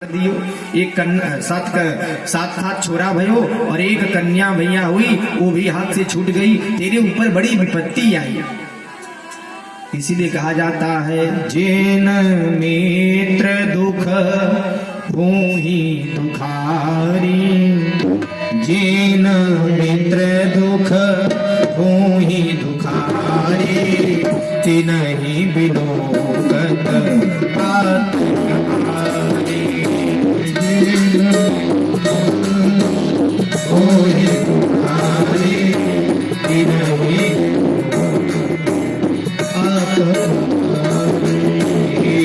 दियो। एक सात हाथ छोरा भयो और एक कन्या भैया हुई, वो भी हाथ से छूट गई। तेरे ऊपर बड़ी विपत्ति आई। इसीलिए कहा जाता है, जिन मित्र दुख भूहि दुखारी, जिन मित्र दुख भूहि दुखारी, तिनहि बिलोकत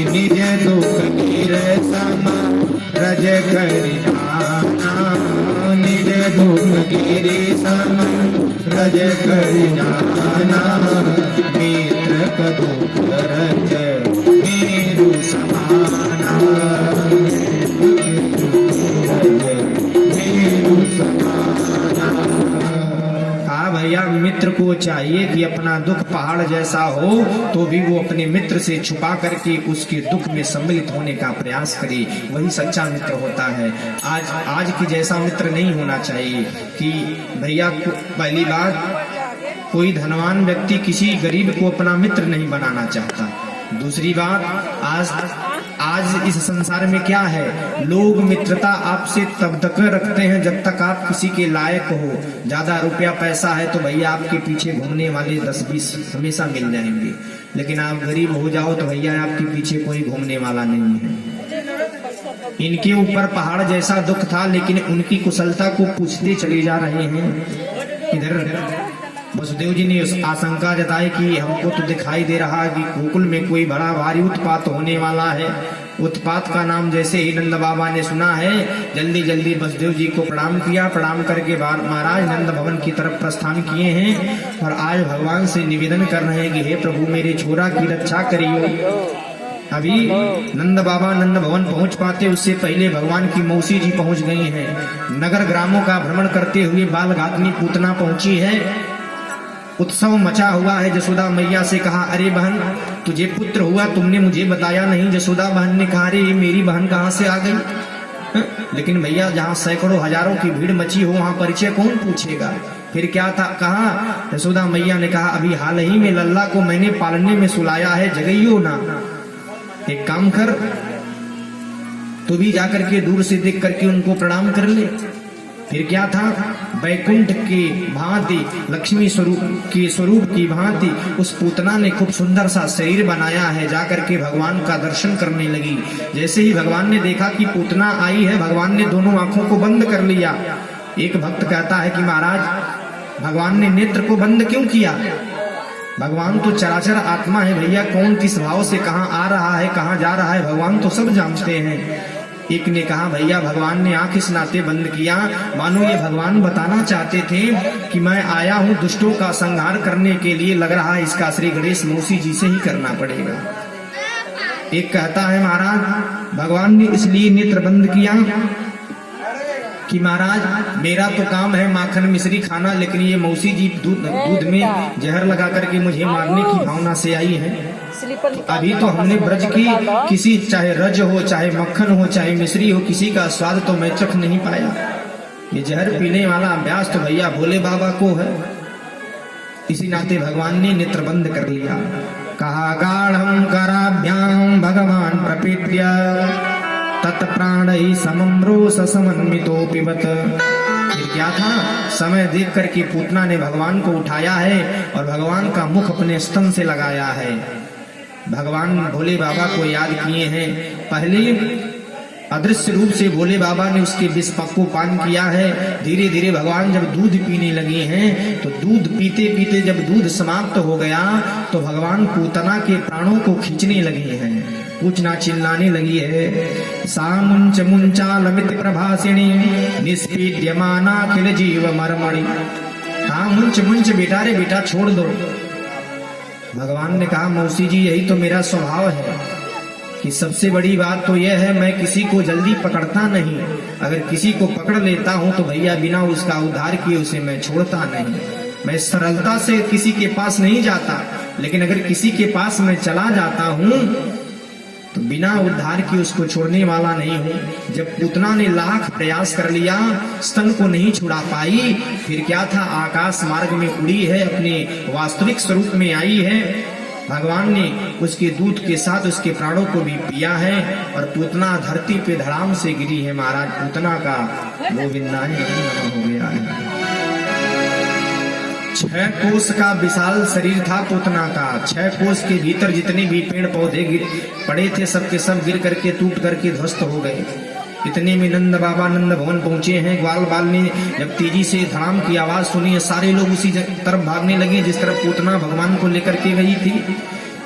निज दुख गिर सम रज करि जाना, निज दुख गिर सम रज करि जाना, मित्र दुख रज मेरु समाना, भैया मित्र को चाहिए कि अपना दुख पहाड़ जैसा हो तो भी वो अपने मित्र से छुपा करके उसके दुख में सम्मिलित होने का प्रयास करे, वही सच्चा मित्र होता है। आज की जैसा मित्र नहीं होना चाहिए कि भैया पहली बात कोई धनवान व्यक्ति किसी गरीब को अपना मित्र नहीं बनाना चाहता। दूसरी बात आज इस संसार में क्या है, लोग मित्रता आपसे तब तक रखते हैं जब तक आप किसी के लायक हो। ज्यादा रुपया पैसा है तो भैया आपके पीछे घूमने वाले 10-20 हमेशा मिल जाएंगे, लेकिन आप गरीब हो जाओ तो भैया आपके पीछे कोई घूमने वाला नहीं है। इनके ऊपर पहाड़ जैसा दुख था, लेकिन उनकी कुशलता को पूछते चले जा रहे हैं। इधर वसुदेव जी ने उस आशंका जताई कि हमको तो दिखाई दे रहा है कि गोकुल में कोई बड़ा भारी उत्पात होने वाला है। उत्पात का नाम जैसे ही नंद बाबा ने सुना है, जल्दी जल्दी वसुदेव जी को प्रणाम किया। प्रणाम करके महाराज नंद भवन की तरफ प्रस्थान किए हैं और आज भगवान से निवेदन कर रहे हैं कि हे प्रभु मेरे छोरा की रक्षा करियो। अभी नंद बाबा नंद भवन पहुंच पाते उससे पहले भगवान की मौसी जी पहुंच गई हैं। नगर ग्रामों का भ्रमण करते हुए बाल घातनी पूतना पहुंची है। उत्सव मचा हुआ है। जसोदा मैया से कहा, अरे बहन तुझे पुत्र हुआ, तुमने मुझे बताया नहीं। जसोदा बहन ने कहा, अरे ये मेरी बहन कहाँ से आ गई? लेकिन भैया जहाँ सैकड़ों हजारों की भीड़ मची हो वहाँ परिचय कौन पूछेगा? फिर क्या था कहा? जसोदा मैया ने कहा, अभी हाल ही में लल्ला को मैंने पालने में सुलाया है, जगइयो ना। एक काम कर, तू भी जाकर के दूर से देख करके उनको प्रणाम कर ले। फिर क्या था? बैकुंठ की भांति, लक्ष्मी स्वरूप की भांति उस पूतना ने खूब सुंदर सा शरीर बनाया है। जाकर के भगवान का दर्शन करने लगी। जैसे ही भगवान ने देखा कि पूतना आई है, भगवान ने दोनों आंखों को बंद कर लिया। एक भक्त कहता है कि महाराज भगवान ने नेत्र को बंद क्यों किया? भगवान तो चराचर आत्मा है भैया, कौन किस भाव से कहाँ आ रहा है कहाँ जा रहा है भगवान तो सब जानते हैं। एक ने कहा, भैया भगवान ने आंख इस नाते बंद किया मानो ये भगवान बताना चाहते थे कि मैं आया हूँ दुष्टों का संहार करने के लिए, लग रहा है इसका श्री गणेश मौसी जी से ही करना पड़ेगा। एक कहता है, महाराज भगवान ने इसलिए नेत्र बंद किया कि महाराज मेरा तो काम है माखन मिश्री खाना, लेकिन ये मौसी जी दूध में जहर लगा करके मुझे मारने की भावना से आई है। अभी तो हमने ब्रज की किसी, चाहे रज हो चाहे मक्खन हो चाहे मिश्री हो, किसी का स्वाद तो मैं चख नहीं पाया। ये जहर पीने वाला अभ्यास तो भैया भोले बाबा को है। इसी नाते भगवान ने नेत्र बंद कर लिया। कहा, गाढ़ं कराभ्याम भगवान प्रपीड्य तत्प्राणै समं रोष समन्वितो पिबत। फिर क्या था? समय देख करके पूतना ने भगवान को उठाया है और भगवान का मुख अपने स्तन से लगाया है। भगवान भोले बाबा को याद किए हैं। पहले अदृश्य रूप से भोले बाबा ने उसके विष को पान किया है। धीरे धीरे भगवान जब दूध पीने लगे हैं तो दूध पीते पीते जब दूध समाप्त हो गया तो भगवान पूतना के प्राणों को खींचने लगे हैं। पूछना चिल्लाने लगी है, सा मुंच मुंचालमित प्रभासिणी निष्पीड्यमाना खिल जीव मरमणि। हाँ मुंच मुंच बेटा, रे बेटा छोड़ दो। भगवान ने कहा, मौसी जी यही तो मेरा स्वभाव है कि सबसे बड़ी बात तो यह है मैं किसी को जल्दी पकड़ता नहीं। अगर किसी को पकड़ लेता हूँ तो भैया बिना उसका उद्धार किए उसे मैं छोड़ता नहीं। मैं सरलता से किसी के पास नहीं जाता, लेकिन अगर किसी के पास मैं चला जाता हूँ तो बिना उद्धार की उसको छोड़ने वाला नहीं हूं। जब पूतना ने लाख प्रयास कर लिया, स्तन को नहीं छुड़ा पाई, फिर क्या था, आकाश मार्ग में उड़ी है, अपने वास्तविक स्वरूप में आई है। भगवान ने उसके दूध के साथ उसके प्राणों को भी पिया है और पूतना धरती पे धड़ाम से गिरी है। महाराज पूतना का गोविंदाय नमः हो गया है। 6 कोस का विशाल शरीर था पूतना का। 6 कोस के भीतर जितने भी पेड़ पौधे गिर पड़े थे, सबके सब गिर करके टूट करके ध्वस्त हो गए। इतने में नंद बाबा नंद भवन पहुंचे हैं। ग्वाल बाल ने जब तेजी से धड़ाम की आवाज सुनी, सारे लोग उसी तरफ भागने लगे जिस तरफ पूतना भगवान को लेकर के गई थी।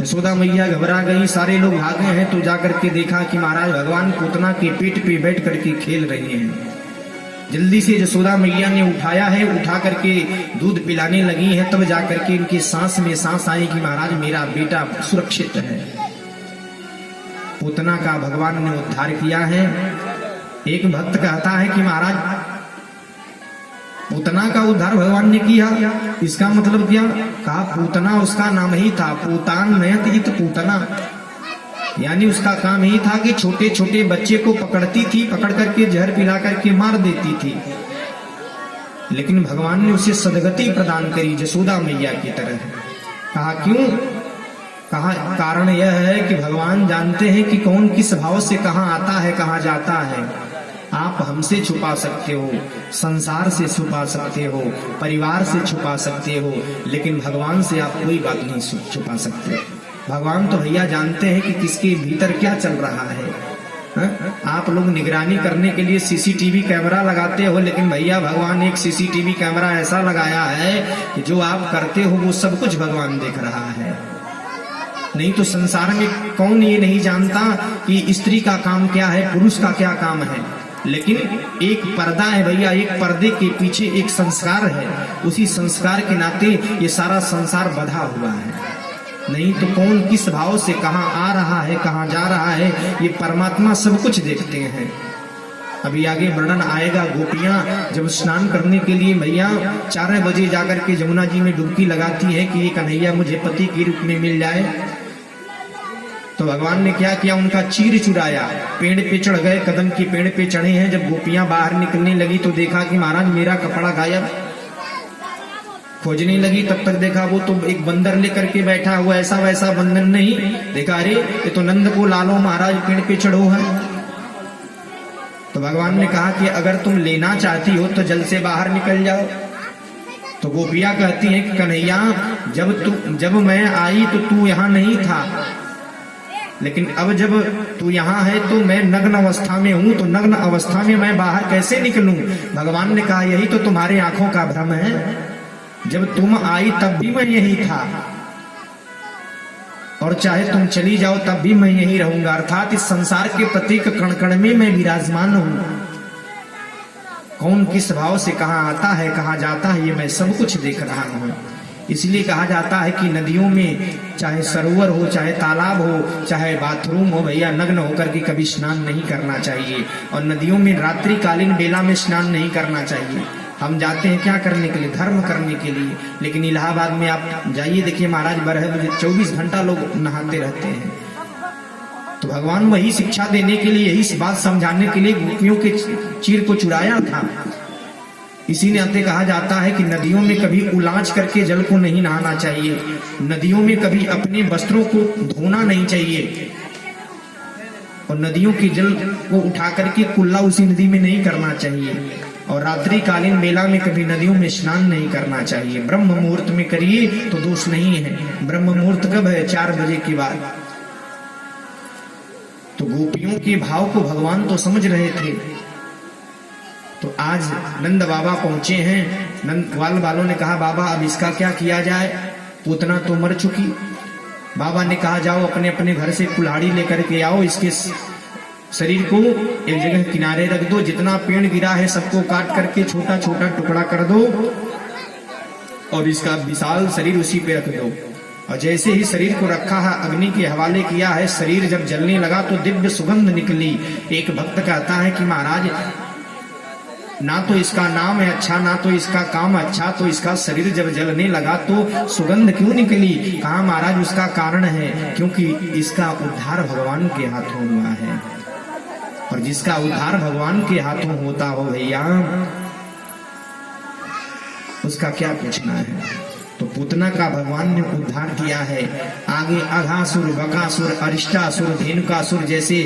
यशोदा मैया घबरा गई, सारे लोग भागे हैं। तो जाकर के देखा कि महाराज भगवान पूतना के पेट पे बैठ करके खेल रहे हैं। जल्दी से यशोदा मैया ने उठाया है, उठा करके दूध पिलाने लगी है। तब जाकर के इनकी सांस में सांस आई कि महाराज मेरा बेटा सुरक्षित है। पूतना का भगवान ने उद्धार किया है। एक भक्त कहता है कि महाराज पूतना का उद्धार भगवान ने किया, इसका मतलब क्या? कहा पूतना उसका नाम ही था, पूतान नयत पूतना, यानी उसका काम ही था कि छोटे छोटे बच्चे को पकड़ती थी, पकड़ करके जहर पिला करके मार देती थी। लेकिन भगवान ने उसे सदगति प्रदान करी यशोदा मैया की तरह। कहा क्यों? कहा कारण यह है कि भगवान जानते हैं कि कौन किस भाव से कहाँ आता है, कहाँ जाता है। आप हमसे छुपा सकते हो, संसार से छुपा सकते हो, परिवार से छुपा सकते हो, लेकिन भगवान से आप कोई बात नहीं छुपा सकते। भगवान तो भैया जानते हैं कि किसके भीतर क्या चल रहा है। आप लोग निगरानी करने के लिए सीसीटीवी कैमरा लगाते हो, लेकिन भैया भगवान एक सीसीटीवी कैमरा ऐसा लगाया है कि जो आप करते हो वो सब कुछ भगवान देख रहा है। नहीं तो संसार में कौन ये नहीं जानता कि स्त्री का काम क्या है, पुरुष का क्या काम है। लेकिन एक पर्दा है भैया, एक पर्दे के पीछे एक संस्कार है। उसी संस्कार के नाते ये सारा संसार बंधा हुआ है। नहीं तो कौन किस भाव से कहाँ आ रहा है, कहाँ जा रहा है, ये परमात्मा सब कुछ देखते हैं। अभी आगे वर्णन आएगा। गोपियां जब स्नान करने के लिए भैया 4 बजे जाकर के जमुना जी में डुबकी लगाती है कि ये कन्हैया मुझे पति के रूप में मिल जाए, तो भगवान ने क्या किया, उनका चीर चुराया। पेड़ पे चढ़ गए, कदम के पेड़ पे चढ़े हैं। जब गोपियां बाहर निकलने लगी तो देखा कि महाराज मेरा कपड़ा गायब। खोजने लगी, तब तक देखा वो तो एक बंदर लेकर के बैठा हुआ, ऐसा वैसा बंदर नहीं। देखा अरे ये तो नंद को लालो महाराज पेड़ पे चढ़ो है। तो भगवान ने कहा कि अगर तुम लेना चाहती हो तो जल से बाहर निकल जाओ। तो गोपियां कहती हैं कि कन्हैया जब मैं आई तो तू यहाँ नहीं था, लेकिन अब जब तू यहाँ है तो मैं नग्न अवस्था में हूँ, तो नग्न अवस्था में मैं बाहर कैसे निकलूं? भगवान ने कहा यही तो तुम्हारे आंखों का भ्रम है। जब तुम आई तब भी मैं यही था, और चाहे तुम चली जाओ तब भी मैं यही रहूंगा। अर्थात इस संसार के प्रत्येक कण कण में मैं विराजमान हूँ। कौन किस भाव से कहाँ आता है, कहाँ जाता है, ये मैं सब कुछ देख रहा हूँ। इसलिए कहा जाता है कि नदियों में चाहे सरोवर हो, चाहे तालाब हो, चाहे बाथरूम हो, भैया नग्न होकर के कभी स्नान नहीं करना चाहिए। और नदियों में रात्रिकालीन बेला में स्नान नहीं करना चाहिए। हम जाते हैं क्या करने के लिए? धर्म करने के लिए। लेकिन इलाहाबाद में आप जाइए, देखिए महाराज 12 बजे 24 घंटा लोग नहाते रहते हैं। तो भगवान वही शिक्षा देने के लिए, यही बात समझाने के लिए गोपियों के चीर को चुराया था। इसी नाते कहा जाता है कि नदियों में कभी उलांच करके जल को नहीं नहाना चाहिए। नदियों में कभी अपने वस्त्रों को धोना नहीं चाहिए, और नदियों के जल को उठा करके कुल्ला उसी नदी में नहीं करना चाहिए। और रात्रि कालीन मेला में कभी नदियों में स्नान नहीं करना चाहिए। ब्रह्म मुहूर्त में करिए तो दोष नहीं है। ब्रह्म मुहूर्त कब है? 4 बजे के बाद। तो गोपियों के भाव को भगवान तो समझ रहे थे। तो आज नंद बाबा पहुंचे हैं। नंद ग्वाल वालों ने कहा बाबा अब इसका क्या किया जाए, पूतना तो मर चुकी। बाबा ने कहा जाओ अपने अपने घर से कुल्हाड़ी लेकर के आओ, इसके शरीर को एक जगह किनारे रख दो, जितना पेड़ गिरा है सबको काट करके छोटा छोटा टुकड़ा कर दो और इसका विशाल शरीर उसी पे रख दो। और जैसे ही शरीर को रखा है, अग्नि के हवाले किया है, शरीर जब जलने लगा तो दिव्य सुगंध निकली। एक भक्त कहता है कि महाराज ना तो इसका नाम है अच्छा, ना तो इसका काम अच्छा, तो इसका शरीर जब जलने लगा तो सुगंध क्यों निकली? कहा महाराज उसका कारण है क्योंकि इसका उद्धार भगवान के हाथों हुआ है, और जिसका उद्धार भगवान के हाथों होता हो भैया उसका क्या पूछना है। तो पूतना का भगवान ने उद्धार किया है। आगे अघासुर, बकासुर, अरिष्टासुर, धेनुकासुर जैसे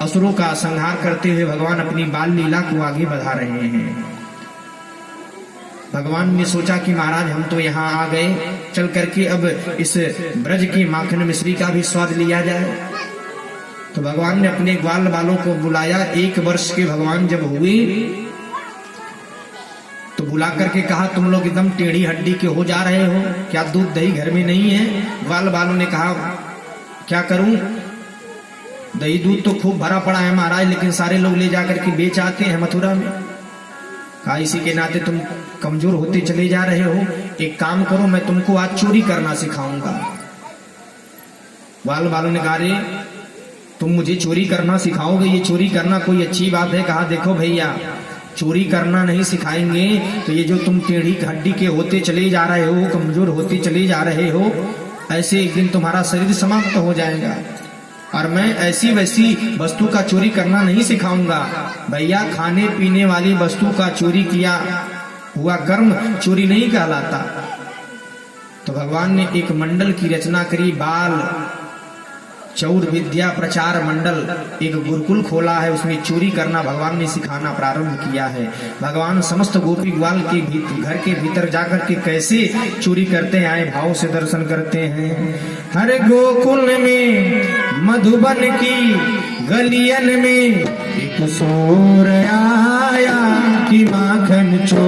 असुरों का संहार करते हुए भगवान अपनी बाल लीला को आगे बढ़ा रहे हैं। भगवान ने सोचा कि महाराज हम तो यहाँ आ गए, चल करके अब इस ब्रज की माखन मिश्री का भी स्वाद लिया जाए। तो भगवान ने अपने ग्वाल बालों को बुलाया। 1 वर्ष के भगवान जब हुए तो बुला करके कहा तुम लोग एकदम टेढ़ी हड्डी के हो जा रहे हो, क्या दूध दही घर में नहीं है? ग्वाल बालों ने कहा क्या करूं, दही दूध तो खूब भरा पड़ा है महाराज, लेकिन सारे लोग ले जाकर के बेच आते हैं मथुरा में। कहा इसी के नाते तुम कमजोर होते चले जा रहे हो, एक काम करो मैं तुमको आज चोरी करना सिखाऊंगा। ग्वाल बालों ने कहा रे तुम मुझे चोरी करना सिखाओगे, ये चोरी करना कोई अच्छी बात है? कहा देखो भैया चोरी करना नहीं सिखाएंगे तो ये जो तुम टेढ़ी हड्डी के होते चले जा रहे हो, कमजोर होते चले जा रहे हो, ऐसे एक दिन तुम्हारा शरीर समाप्त हो जाएगा। और मैं ऐसी वैसी वस्तु का चोरी करना नहीं सिखाऊंगा भैया। खाने पीने वाली वस्तु का चोरी किया हुआ कर्म चोरी नहीं कहलाता। तो भगवान ने एक मंडल की रचना करी, बाल चौर विद्या प्रचार मंडल, एक गुरुकुल खोला है, उसमें चोरी करना भगवान ने सिखाना प्रारंभ किया है। भगवान समस्त गोपी ग्वाल के घर के भीतर जाकर के कैसे चोरी करते आए भाव से दर्शन करते हैं। हर गोकुल में मधुबन की गलियन में एक शोर आया कि माखन चोरी